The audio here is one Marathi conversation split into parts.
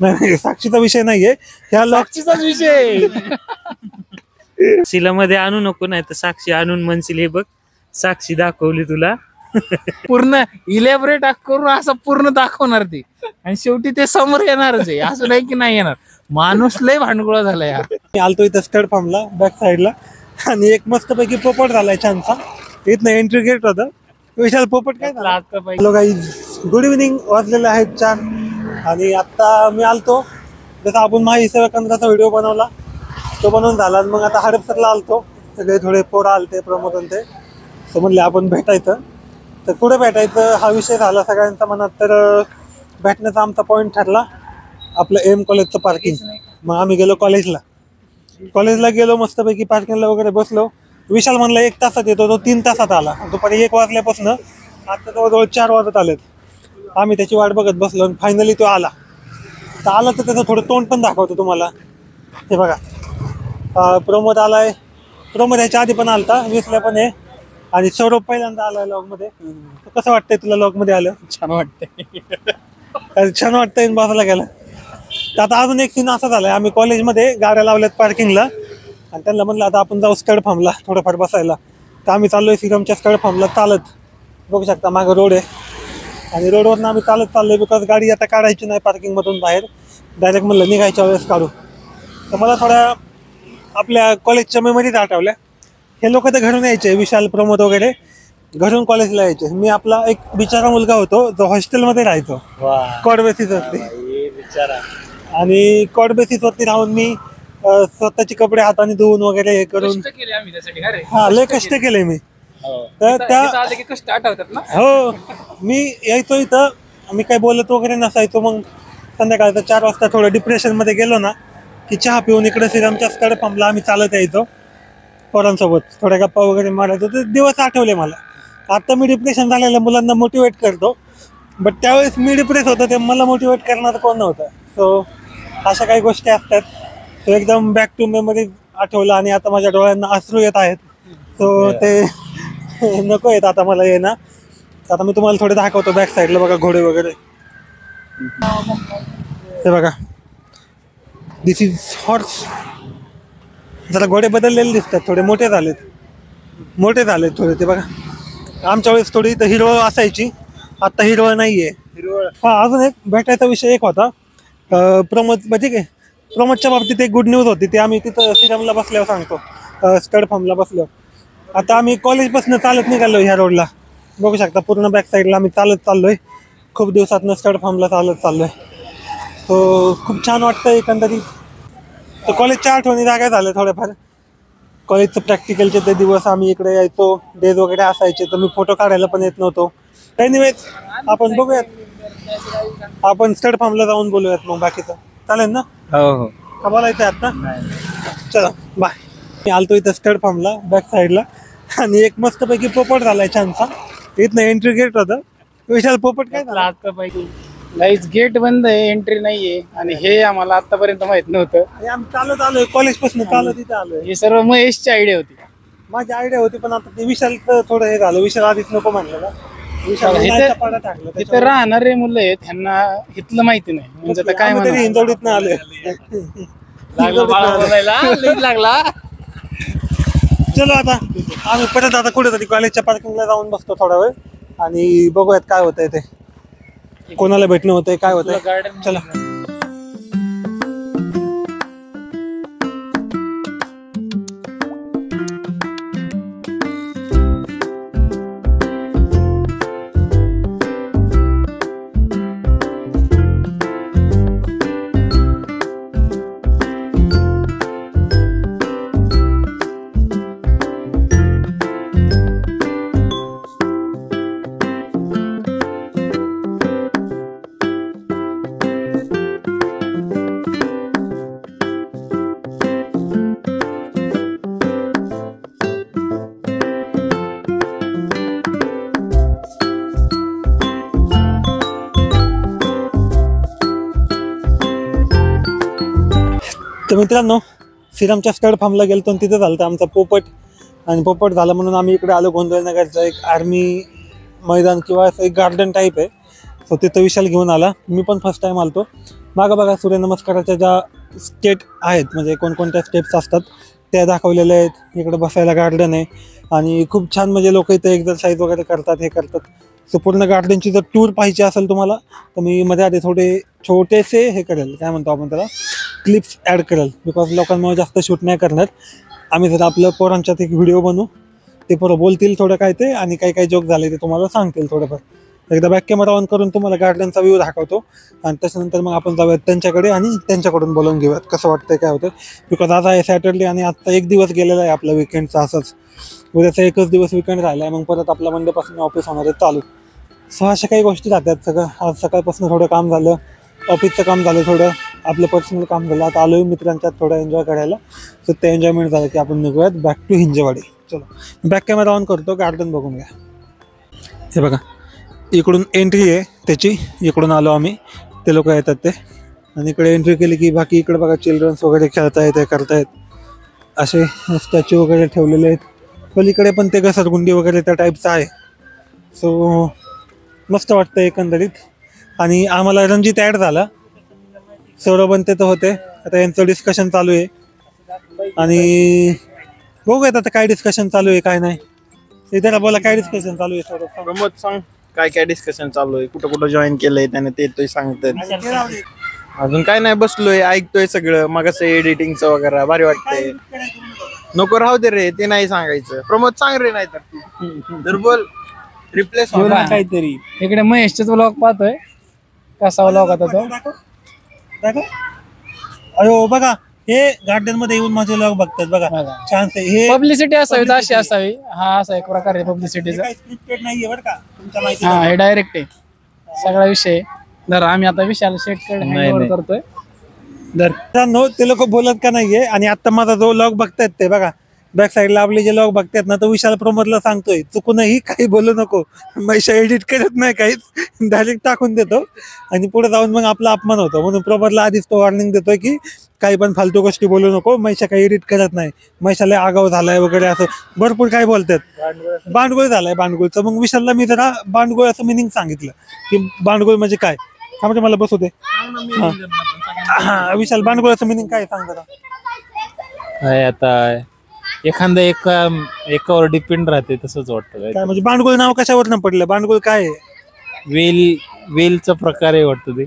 नाही साक्षीचा विषय नाहीये, ह्या साक्षीचाच विषय. शिलामध्ये आणू नको, नाही तर साक्षी आणून म्हणशील हे बघ साक्षी दाखवली तुला. पूर्ण इलेबरेट करून असं पूर्ण दाखवणार ते, आणि शेवटी ते समोर येणारच आहे, असं नाही की नाही येणार. माणूस लय भांडगुळा झाला यार. मी आलतो इथं स्टड फार्मला बॅक साईडला, आणि एक मस्त पैकी पोपट झालाय छानसा. इथनं एंट्री गेट होतं. विशाल पोपट काय झाला? Hello guys, good evening. वाजलेले आहेत 4 आणि आता मी आलतो. जसं आपण सेवा केंद्राचा व्हिडिओ बनवला तो बनवून झाला, मग आता हडपसरला आलतो. सगळे थोडे पोरं आलते, प्रमोद ते, सो म्हणले आपण भेटायचं. तर कुठे भेटायचं हा विषय झाला सगळ्यांचा मनात. तर भेटण्याचा आमचा पॉईंट ठरला आपलं एम कॉलेजचं पार्किंग. मग आम्ही गेलो कॉलेजला गेलो, मस्तपैकी पार्किंगला वगैरे बसलो. विशाल म्हणला 1 तासात येतो, तो 3 तासात आला. दुपारी 1 वाजल्यापासून आता जवळजवळ 4 वाजत आलेत. आम्ही त्याची वाट बघत बसलो आणि फायनली तो आला. तर आला तर त्याचं थोडं तोंड पण दाखवतो तुम्हाला. हे बघा, प्रमोद आलाय. प्रमोद ह्याच्या आधी पण आलता, विसल्या पण आहे. आणि सौरभ पहिल्यांदा आलाय लॉगमध्ये. कसं वाटतंय तुला लॉगमध्ये आलं? छान वाटतंय. छान वाटतंय बाजूला गेला. तर आता अजून एक सीन असा झालाय, आम्ही कॉलेजमध्ये गाड्या लावल्यात पार्किंगला आणि त्यांना म्हणलं आता आपण जाऊ स्टड फार्मला थोडंफार बसायला. तर आम्ही चाललोय श्रीरामच्या स्टड फार्मला चालत. बघू शकता मागं रोड आहे आणि रोडवरनं आम्ही चालत चाललोय, बिकॉज गाडी आता काढायची नाही पार्किंगमधून बाहेर, डायरेक्ट म्हणलं निघायच्या वेळेस काढू. तर मला थोड्या आपल्या कॉलेजच्या मेमरीज आठवल्या. हे लोक तर घरून यायचे, विशाल प्रमोद वगैरे घरून कॉलेजला यायचे. मी आपला एक बिचारा मुलगा होतो जो हॉस्टेलमध्ये राहायचो कॉड बेसिसवरती. आणि कॉड बेसिसवरती राहून मी स्वतःचे कपडे हाताने धुवून वगैरे हे करून लय कष्ट केले मी. तर त्या कष्ट आठवतात ना. हो, मी यायचो इथं, मी काही बोलत वगैरे नसायचो. मग संध्याकाळचं 4 वाजता थोडं डिप्रेशनमध्ये गेलो ना की चहा पिऊन इकडे श्रीरामच्या स्टड फार्मला आम्ही चालत यायचो पोरांसोबत, थोड्या गप्पा वगैरे मारायचो. ते दिवस आठवले मला. आता मी डिप्रेशन झालेल्या मुलांना मोटिवेट करतो, बट त्यावेळेस मी डिप्रेस होतो ते मला मोटिवेट करणार कोण नव्हतं. सो अशा काही गोष्टी असतात. सो एकदम बॅक टू मेमरीज आठवलं आणि आता माझ्या डोळ्यांना अश्रू येत आहेत. सो ते नको येत आता मला येणं. आता मी तुम्हाला थोडे दाखवतो बॅक साईडला. बघा घोडे वगैरे, हे बघा, दिस इज हॉर्स. जरा घोडे बदललेले दिसतात, थोडे मोठे झालेत थोडे. ते बघा, आमच्या वेळेस थोडी इथं हिरवळ असायची, आता हिरवळ नाहीये. हा, अजून एक भेटायचा विषय एक होता. प्रमोद ठीक आहे, प्रमोदच्या बाबतीत एक गुड न्यूज होती. ते आम्ही तिथं श्रीरामला बसल्यावर सांगतो, स्टड फार्मला बसल्यावर. आता आम्ही कॉलेजपासून चालत निघालो ह्या रोडला. बघू शकता पूर्ण बॅक साईडला आम्ही चालत चाललोय. खूप दिवसातनं स्टड फार्मला चालत चाललोय. तो खूप छान वाटतं एकंदरीत. तर कॉलेजच्या आठवणी जागा झाल्या थोड्याफार. कॉलेजचं प्रॅक्टिकलचे ते दिवस आम्ही इकडे यायचो, डेज वगैरे असायचे, तर मी फोटो काढायला पण येत नव्हतो. एनिवेज आपण बघूयात, आपण स्टड फार्मला जाऊन बोलूयात मग बाकीचं. चालेल ना? हो, का बोलायचं आहे आता? चला बाय. मी आलतो इथं स्टड फार्मला बॅक साईडला आणि एक मस्तपैकी पोपट झालाय छानसा. इथनं एंट्री गेट होतं. विशाल पोपट काय झाला? लाईट गेट बंद आहे, एंट्री नाहीये. आणि हे आम्हाला आतापर्यंत माहित नव्हतं. आम्ही चालत आलोय, कॉलेजपासून चालत इथं आलोय. हे सर्व महेशची आयडिया होती. माझी आयडिया होती, पण आता ते विशालचं थोडं हे झालं. विशाल आधीच नको म्हणलं ना. विशाल टाकलं. तिथं राहणारे मुलं आहेत, त्यांना इथलं माहिती नाही. म्हणजे आता काय म्हणा, हिंजवडीत ना आलोय. लागला. चलो आता आम्ही परत आता कुठेतरी कॉलेजच्या पार्किंगला जाऊन बसतो थोडा वेळ आणि बघूयात काय होतंय ते, कोणाला भेटणं होतंय, काय होतंय. चला. तर मित्रांनो, श्रीरामच्या स्टड फार्मला गेलतो आणि तिथं झालं आमचा पोपट. आणि पोपट झाला म्हणून आम्ही इकडे आलो. गोंधळनगरचं एक आर्मी मैदान किंवा एक गार्डन टाईप आहे, सो तिथं विशाल घेऊन आला. मी पण फर्स्ट टाइम आलतो. मागं बघा सूर्यनमस्काराच्या ज्या स्टेट आहेत म्हणजे कोणकोणत्या स्टेप्स असतात त्या दाखवलेल्या आहेत. इकडे बसायला गार्डन आहे आणि खूप छान म्हणजे लोक इथे एक्सरसाइज वगैरे करतात हे करतात. सो पूर्ण गार्डनची जर टूर पाहिजे असेल तुम्हाला तर मी मध्ये आधी थोडे छोटेसे हे करेल, काय म्हणतो आपण त्याला, क्लिप्स ॲड करेल. बिकॉज लोकांमुळे जास्त शूट नाही करणार आम्ही. जर आपलं पोरांच्यात एक व्हिडिओ बनवू, ते पोरं बोलतील थोडं काय ते आणि काही जोक झाले ते तुम्हाला सांगतील थोडंफार. एकदा बॅक कॅमेरा ऑन करून तुम्हाला गार्डनचा व्ह्यू दाखवतो आणि त्याच्यानंतर मग आपण जाऊयात त्यांच्याकडे आणि त्यांच्याकडून बोलवून घेऊयात कसं वाटतंय काय होतं. बिकॉज आज आहे सॅटर्डे आणि आजचा एक दिवस गेलेला आहे आपला विकेंडचा. असंच उद्याचा एकच दिवस विकेंड राहिला आहे, मग परत आपल्या मंडेपासून ऑफिस होणार आहे चालू. सो अशा काही गोष्टी राहतात सगळं. आज सकाळपासून थोडं काम झालं, ऑफिसचं काम झालं, थोडं आपलं पर्सनल काम झालं. आता आलो मित्रांच्यात थोडं एन्जॉय करायला. सो ते एन्जॉयमेंट झालं की आपण निघूयात बॅक टू हिंजेवाडी. चलो बॅक कॅमेरा ऑन करतो, गार्डन बघून घ्या. हे बघा इकडून एंट्री आहे त्याची, इकडून आलो आम्ही, ते लोक येतात ते, आणि इकडे एंट्री केली की बाकी इकडे बघा चिल्ड्रन्स वगैरे खेळतायत हे करतायत. असे स्टॅच्यू वगैरे ठेवलेले आहेत. पलीकडे पण ते घसरगुंडी वगैरे त्या टाईपचं आहे. सो मस्त वाटतं एकंदरीत. आणि आम्हाला रणजित ॲड झाला, सौरभ ते तर होते. आता यांचं डिस्कशन चालू आहे आणि बघूयात आता काय डिस्कशन चालू आहे काय नाही. इथे बोला काय डिस्कशन चालू आहे सौरभ? प्रमोद सांग काय काय डिस्कशन चालू आहे, कुठं कुठं जॉईन केलंय त्याने ते तोय सांगतोय. अजून काय नाही, बसलोय ऐकतोय सगळं. मग असं एडिटिंगचं वगैरे भारी वाटतंय. नको राहू दे रे, ते नाही सांगायचं. प्रमोद सांग रे, नाही तर बोल रिप्लेस काहीतरी. इकडे महेशचाच व्लॉग पाहतोय, कसा व्लॉग आता तो. अयो बघा हे गार्डन मध्ये येऊन माझे लोक बघतात बघा. छान हे पब्लिसिटी असावी, अशी असावी. हा असा एक प्रकार आहे पब्लिसिटीचा. स्क्रिप्टेड नाहीये बरं का, तुमच्या माहिती. हा हे डायरेक्ट आहे सगळा विषय. जर आम्ही आता विशाल शेटकडे हँडओव्हर करतोय. मित्रांनो ते लोक बोलत का नाहीये. आणि आता माझा जो लॉग बघतायत ते बघा बॅक साईडला आपले जे लॉग बघतायत ना, तो विशाल प्रमोदला सांगतोय चुकूनही काही बोलू नको. मैशा एडिट करत नाही काहीच, डायरेक्ट टाकून देतो आणि पुढे जाऊन मग आपला अपमान होतो. म्हणून प्रमोदला आधीच तो वॉर्निंग देतोय की काही पण फालतू गोष्टी बोलू नको. मैशा काही एडिट करत नाही, मैशाला आगाव झालाय वगैरे असं भरपूर काय बोलतात. बांडगोळ झालाय बांडगोळचं. मग विशालला मी जरा बांडगोळ असं मिनिंग सांगितलं की बांडगोळ म्हणजे काय. म्हणजे मला बसू दे. विशाल बांडगोळाचं मिनिंग काय सांग जरा. आता एखाद्या एकावर डिपेंड राहते तसंच वाटतं. काय म्हणजे बांडगोळ नाव कशावर पडलं, बांडगोळ काय आहे? वेलचा प्रकार आहे वाटतं ते.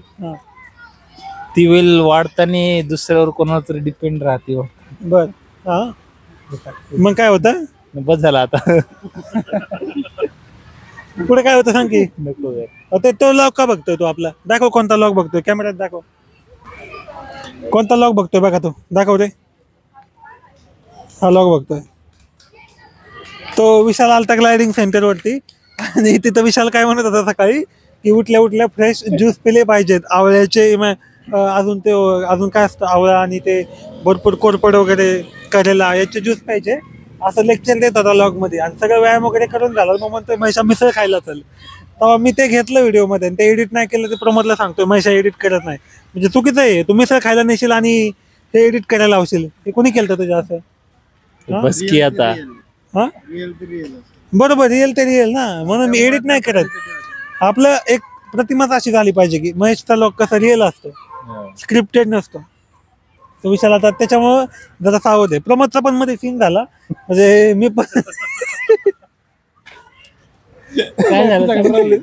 ती वेल वाढताना दुसऱ्यावर कोणावर तरी डिपेंड राहते. बर हा, मग काय होतं? बस झाला आता. पुढे काय होतं सांग की. नको ते तो लॉग का बघतोय तू आपला? दाखव कोणता लॉग बघतोय, कॅमेऱ्यात दाखव कोणता लॉग बघतोय. बघा तो दाखव रे, हा लॉग बघतोय. तो विशाल आलता ग्लायडिंग सेंटर वरती आणि तिथं विशाल काय म्हणत होता सकाळी की उठल्या उठल्या फ्रेश ज्यूस पिले पाहिजेत आवळ्याचे. अजून काय असतं आवळा आणि ते भरपूर कोरपड वगैरे करेला याचे ज्यूस पाहिजे असं लेक्चर देत होता लॉग मध्ये. आणि सगळं व्यायाम वगैरे करून झालं मग म्हणतोय मैशा मिसळ खायला चल. तेव्हा मी ते घेतलं व्हिडिओ मध्ये आणि ते एडिट नाही केलं. ते प्रमोदला सांगतोय मैशा एडिट करत नाही म्हणजे चुकीचं आहे. तू मिसळ खायला नेशील आणि ते एडिट करायला लावशील, हे कोणी केलं तुझ्या असं? बस की आता. हा बरोबर, रिअल ते रिअल ना, म्हणून मी एडिट नाही करत. आपलं एक प्रतिमाच अशी झाली पाहिजे की महेशचा लॉग कसा रिअल असतो, स्क्रिप्टेड नसतो. तो विशाल आता त्याच्यामुळं जरा सावध आहे. प्रमोदचा पण मध्ये सीन झाला म्हणजे मी पण काय झालं?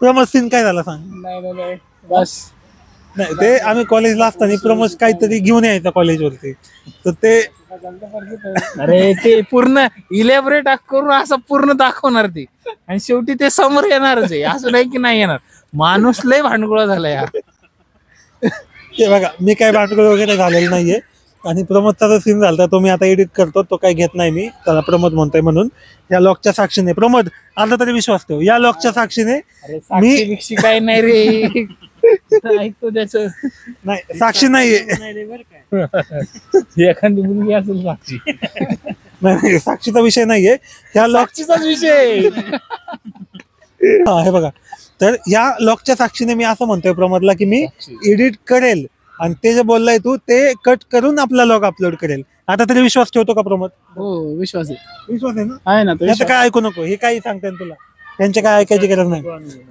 प्रमोद सीन काय झाला सांग? नाही बस नाही ते आम्ही कॉलेजला असताना प्रमोद काहीतरी घेऊन यायचा कॉलेजवरती, तर ते अरे ते पूर्ण इलेबरेट करून असं पूर्ण दाखवणार ते आणि शेवटी ते समोर येणारच आहे. असं नाही की नाही येणार. माणूस लय भांडगोळा झाला यार. ते बघा मी काय बाटगोळ वगैरे झालेलं नाहीये. आणि प्रमोदचा जो सीन झाला तो मी आता एडिट करतो, तो काही घेत नाही मी. त्याला प्रमोद म्हणतोय म्हणून या लॉकच्या साक्षीने. प्रमोद आता तरी विश्वास ठेव, या लॉकच्या साक्षीने मी काय नाही रे. ऐकतो त्याच नाही, साक्षी नाहीये. एखादी मुलगी असेल साक्षी. नाही साक्षीचा विषय नाहीये, ह्या साक्षीचाच विषय. हा हे बघा, तर या लॉकच्या साक्षीने मी असं म्हणतोय प्रमोदला की मी एडिट करेल आणि ते जे बोललाय तू ते कट करून आपला लॉग अपलोड करेल. आता तरी विश्वास ठेवतो का प्रमोद? हो विश्वास आहे. विश्वास आहे ना? आहे ना. आता काय ऐकू नको, हे काही सांगते तुला, त्यांचे काय ऐकायची गरज नाही.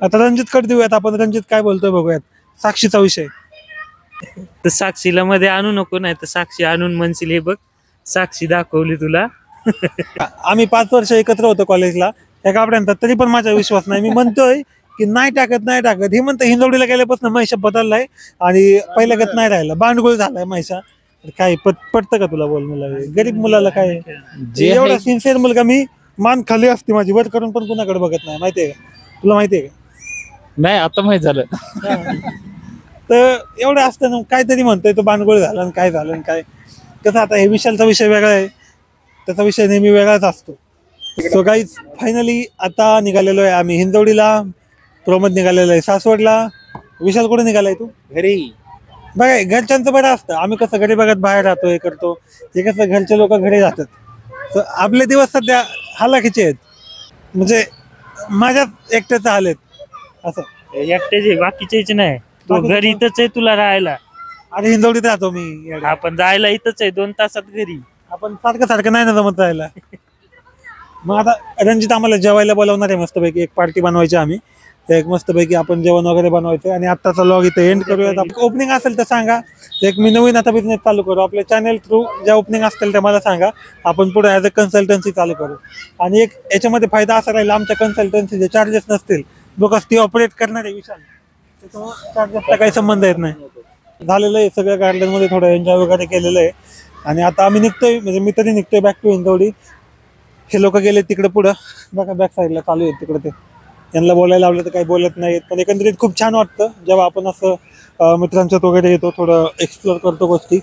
आता रणजित कट देऊयात आपण. रणजित काय बोलतोय बघूयात. साक्षीचा विषय तर साक्षीला मध्ये आणू नको, नाही तर साक्षी आणून म्हणशील हे बघ साक्षी दाखवली तुला. आम्ही 5 वर्ष एकत्र होतो कॉलेजला त्या कापड्यांचा, तरी पण माझा विश्वास नाही. मी म्हणतोय की नाही टाकत. हे म्हणतं हिंजवडीला गेल्यापासून महिषा बदललाय आणि पहिल्यागत नाही राहिला, बांडगुळ झालाय महिषा. काय पटतं का तुला बोल? मला गरीब मुलाला काय जे एवढा सिन्सिअर मुलगा, मी मान खाली असते माझी, वर करून पण कुणाकडे बघत नाही. माहितीये का तुला? माहितीये का? नाही, आता माहित झालं. तर एवढं असतं ना, काहीतरी म्हणतोय तो बांडगुळ झाला आणि काय झालं आणि काय कसं. आता हे विशालचा विषय वेगळा आहे, त्याचा विषय नेहमी वेगळाच असतो. सो गाईज फायनली आता निघालेलो आहे आम्ही हिंजवडीला. प्रमोद निघालेला आहे सासवडला. विशाल कुठे निघालाय तू? घरी. बघा घरच्यांचं बरं असतं, आम्ही कसं घरी बघत बाहेर राहतो, हे करतो. हे कसं घरचे लोक घरी राहतात. तर आपले दिवस सध्या हालाखीचे आहेत, म्हणजे माझ्याच एकट्याचा हाल आहेत असं. एकट्याचे बाकीचे नाही, तो घरी इथंच आहे तुला राहायला. अरे हिंजवडीत राहतो मी. आपण जायला इथंच आहे 2 तासात घरी. आपण सारखं नाही ना जमत राहायला. मग आता रणजित आम्हाला जेवायला बोलावणार आहे मस्तपैकी. एक पार्टी बनवायची आम्ही, एक मस्तपैकी आपण जेवण वगैरे बनवायचं. आणि आत्ताचा लॉग इथे एंड करूयात. ओपनिंग असेल तर सांगा, एक मी नवीन आता बिझनेस चालू करू आपल्या चॅनल थ्रू. ज्या ओपनिंग असतील त्या मला सांगा, आपण पुढे ॲज अ कन्सल्टन्सी चालू करू. आणि एक याच्यामध्ये फायदा असा राहील, आमच्या कन्सल्टन्सीचे चार्जेस नसतील, बिकॉज ती ऑपरेट करणार आहे विशाल, त्याच्यामुळे चार्जेसचा काही संबंध येत नाही. झालेलं आहे सगळ्या गार्डनमध्ये थोडं एन्जॉय वगैरे केलेलं आहे. आणि आता आम्ही निघतोय, म्हणजे मी तरी निघतोय बॅक टू हिंजवडी. हे लोक गेले तिकडे पुढं, बघा बॅक साईडला चालू आहेत तिकडे. ते यांना बोलायला लावलं तर काही बोलत नाहीत, पण एकंदरीत खूप छान वाटतं जेव्हा आपण असं मित्रांच्यात वगैरे येतो, थोडं एक्सप्लोअर करतो गोष्टी.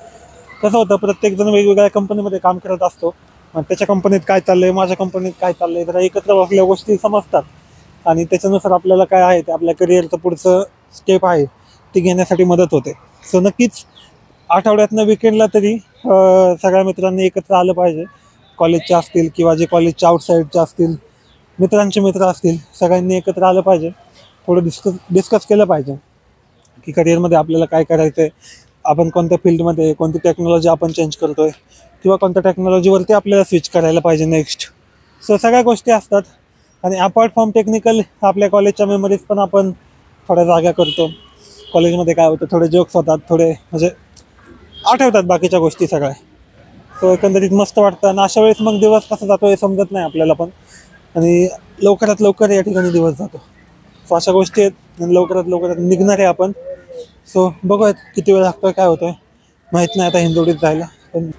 कसं होतं, प्रत्येकजण वेगवेगळ्या कंपनीमध्ये काम करत असतो. त्याच्या कंपनीत काय चाललंय, माझ्या कंपनीत काय चाललंय, जरा एकत्र बसल्या गोष्टी समजतात. आणि त्याच्यानुसार आपल्याला काय आहे ते आपल्या करिअरचं पुढचं स्टेप आहे ती घेण्यासाठी मदत होते. सो नक्कीच आठवड्यातनं विकेंडला तरी सगळ्या मित्रांनी एकत्र आलं पाहिजे. कॉलेजचे असतील किंवा जे कॉलेजच्या आउटसाईडचे असतील, मित्रांचे मित्र असतील, सगळ्यांनी एकत्र आलं पाहिजे. थोडं डिस्कस केलं पाहिजे की करिअरमध्ये आपल्याला काय करायचं आहे, आपण कोणत्या फील्डमध्ये, कोणती टेक्नॉलॉजी आपण चेंज करतो आहे, किंवा कोणत्या टेक्नॉलॉजीवरती आपल्याला स्विच करायला पाहिजे नेक्स्ट. सो सगळ्या गोष्टी असतात. आणि अपार्ट फ्रॉम टेक्निकल आपल्या कॉलेजच्या मेमरीज पण आपण थोड्या जागा करतो. कॉलेजमध्ये काय होतं, थोडे जोक्स होतात, थोडे म्हणजे आठवतात बाकीच्या गोष्टी सगळ्या. सो एकंदरीत मस्त वाटतं. आणि अशा वेळेस मग दिवस कसा जातो हे समजत नाही आपल्याला पण, आणि लवकरात लवकर या ठिकाणी दिवस जातो. सो अशा गोष्टी आहेत आणि लवकरात निघणार आहे आपण. सो बघूयात किती वेळ लागतोय, काय होतोय माहीत नाही आता हिंजवडीत जायला. पण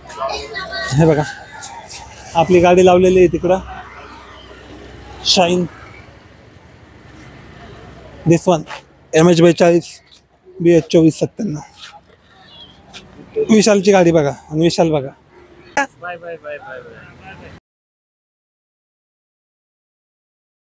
हे बघा आपली गाडी लावलेली आहे तिकडं, Shine this one MH42 BH 2497. विशालची गाडी बघा आणि विशाल बघा. Bye bye bye bye bye.